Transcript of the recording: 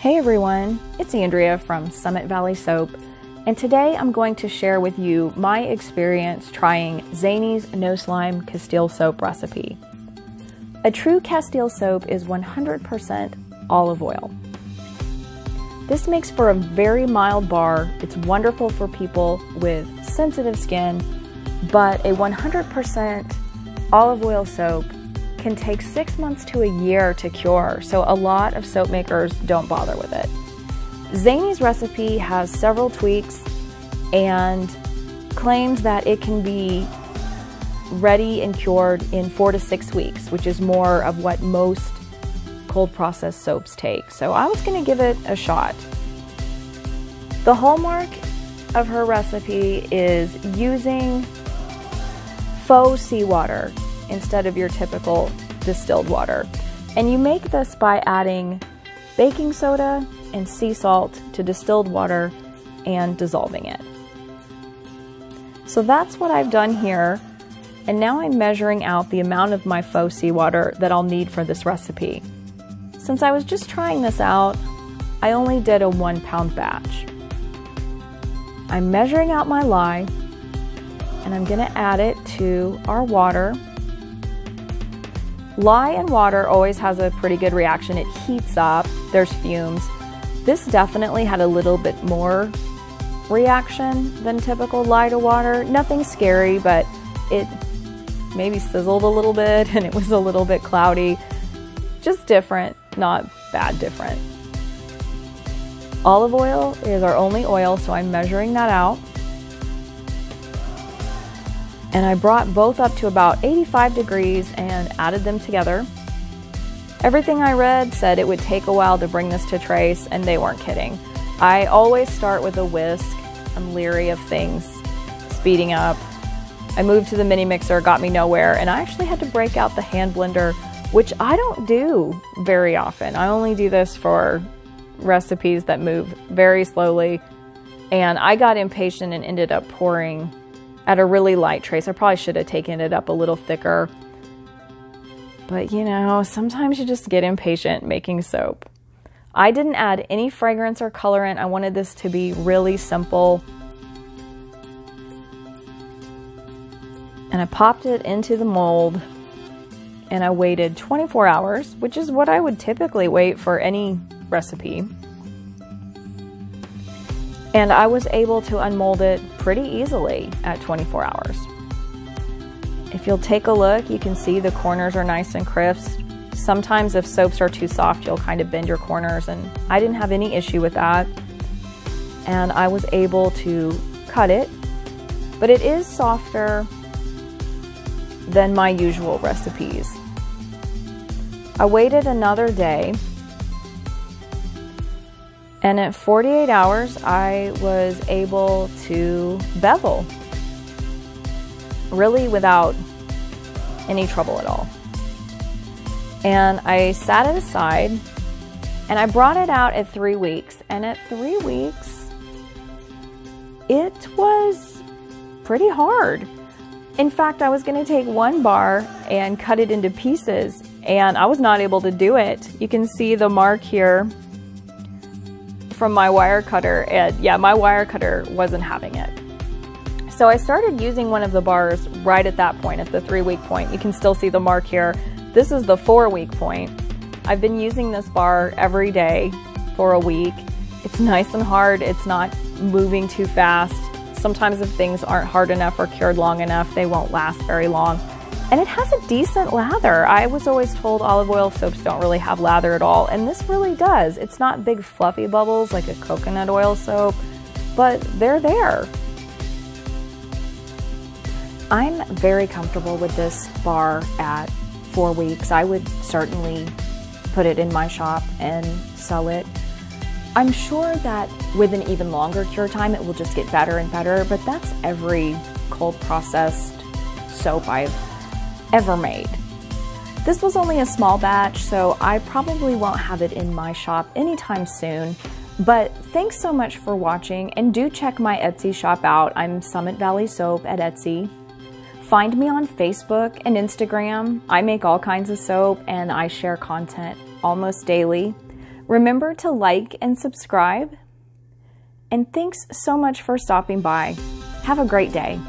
Hey everyone, it's Andrea from Summit Valley Soap, and today I'm going to share with you my experience trying Zany's No Slime Castile soap recipe. A true Castile soap is 100% olive oil. This makes for a very mild bar. It's wonderful for people with sensitive skin, but a 100% olive oil soap can take 6 months to a year to cure, so a lot of soap makers don't bother with it. Zany's recipe has several tweaks and claims that it can be ready and cured in 4 to 6 weeks, which is more of what most cold processed soaps take. So I was going to give it a shot. The hallmark of her recipe is using faux seawater instead of your typical distilled water. And you make this by adding baking soda and sea salt to distilled water and dissolving it. So that's what I've done here. And now I'm measuring out the amount of my faux seawater that I'll need for this recipe. Since I was just trying this out, I only did a 1 pound batch. I'm measuring out my lye and I'm going to add it to our water. Lye and water always has a pretty good reaction. It heats up, there's fumes. This definitely had a little bit more reaction than typical lye to water. Nothing scary, but it maybe sizzled a little bit and it was a little bit cloudy. Just different, not bad different. Olive oil is our only oil, so I'm measuring that out. And I brought both up to about 85 degrees and added them together. Everything I read said it would take a while to bring this to trace, and they weren't kidding. I always start with a whisk. I'm leery of things speeding up. I moved to the mini mixer, got me nowhere, and I actually had to break out the hand blender, which I don't do very often. I only do this for recipes that move very slowly, and I got impatient and ended up pouring at a really light trace. I probably should have taken it up a little thicker. But you know, sometimes you just get impatient making soap. I didn't add any fragrance or colorant. I wanted this to be really simple. And I popped it into the mold and I waited 24 hours, which is what I would typically wait for any recipe. And I was able to unmold it pretty easily at 24 hours. If you'll take a look, you can see the corners are nice and crisp. Sometimes if soaps are too soft, you'll kind of bend your corners, and I didn't have any issue with that. And I was able to cut it, but it is softer than my usual recipes. I waited another day, and at 48 hours, I was able to bevel, really without any trouble at all. And I sat it aside, and I brought it out at 3 weeks. And at 3 weeks, it was pretty hard. In fact, I was going to take 1 bar and cut it into pieces, and I was not able to do it. You can see the mark here from my wire cutter, and yeah, my wire cutter wasn't having it. So I started using one of the bars right at that point, at the 3 week point. You can still see the mark here. This is the 4 week point. I've been using this bar every day for a week. It's nice and hard. It's not moving too fast. Sometimes if things aren't hard enough or cured long enough, they won't last very long. And it has a decent lather. I was always told olive oil soaps don't really have lather at all, and this really does. It's not big fluffy bubbles like a coconut oil soap, but they're there. I'm very comfortable with this bar at 4 weeks. I would certainly put it in my shop and sell it. I'm sure that with an even longer cure time, it will just get better and better, but that's every cold processed soap I've ever made. This was only a small batch, so I probably won't have it in my shop anytime soon. But thanks so much for watching, and do check my Etsy shop out. I'm Summit Valley Soap at Etsy. Find me on Facebook and Instagram. I make all kinds of soap and I share content almost daily. Remember to like and subscribe. And thanks so much for stopping by. Have a great day.